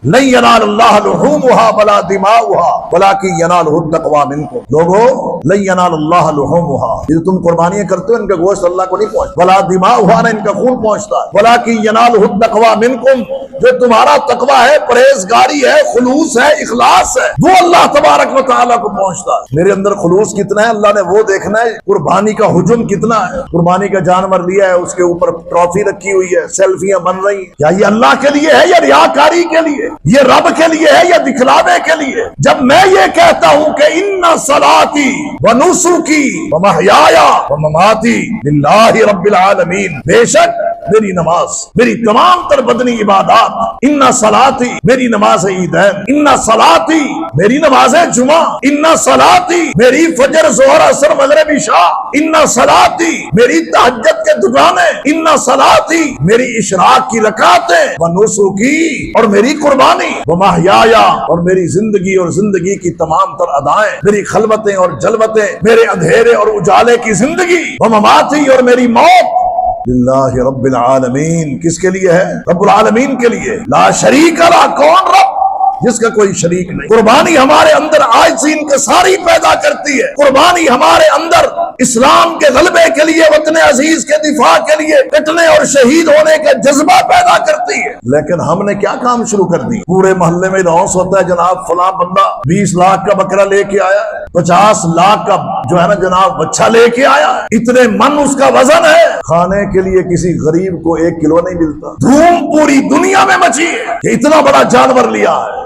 لن ينال اللہ لحومها ولا دماؤها ولكن ينالہ التقوی منکم. لوگوں لن ينال اللہ لحومها، یہ تم قربانیاں کرتے ہو ان کا گوشت اللہ کو نہیں پہنچتا، ولا دماؤها نہ ان کا خون پہنچتا ہے، ولكن ينالہ التقوی منکم، جو تمہارا تقوی ہے، پرہیزگاری ہے، خلوص ہے، اخلاص ہے، وہ اللہ تبارک و تعالیٰ کو پہنچتا ہے. میرے اندر خلوص کتنا ہے اللہ نے وہ دیکھنا ہے. قربانی کا حجم کتنا ہے، قربانی کا جانور لیا ہے، اس کے اوپر ٹرافی رکھی ہوئی ہے، سیلفیاں بن رہی ہیں، کیا یہ اللہ کے لیے ہے یا ریاکاری کے لیے، یہ رب کے لیے ہے یا دکھلاوے کے لیے؟ جب میں یہ کہتا ہوں کہ ان صلاتی و نسکی و محیای و مماتی للہ رب العالمین، بے شک میری نماز، میری تمام تر بدنی عبادات، ان صلاتی میری نماز عیدین، ان صلاتی میری نماز جمعہ، ان صلاتی میری فجر ظہر عصر مغرب عشاء، ان صلاتی میری تہجد کے دکانیں، ان صلاتی میری اشراق کی رکعتیں، و نسکی اور میری قربانی، و محیای اور میری زندگی اور زندگی کی تمام تر ادائیں، میری خلوتیں اور جلوتیں، میرے اندھیرے اور اجالے کی زندگی، و مماتی اور میری موت للہ رب العالمین، کس کے لیے ہے؟ رب العالمین کے لیے، لا شریک لہ، کون رب جس کا کوئی شریک نہیں. قربانی ہمارے اندر عاجزی انکساری پیدا کرتی ہے، قربانی ہمارے اندر اسلام کے غلبے کے لیے، وطن عزیز کے دفاع کے لیے کٹنے اور شہید ہونے کا جذبہ پیدا کرتی ہے. لیکن ہم نے کیا کام شروع کر دی؟ پورے محلے میں اناؤنس ہوتا ہے جناب فلاں بندہ 20 لاکھ کا بکرا لے کے آیا، 50 لاکھ کا جو ہے نا جناب بچہ لے کے آیا، اتنے من اس کا وزن ہے، کھانے کے لیے کسی غریب کو 1 کلو نہیں ملتا. دھوم پوری دنیا میں مچی ہے کہ اتنا بڑا جانور لیا ہے.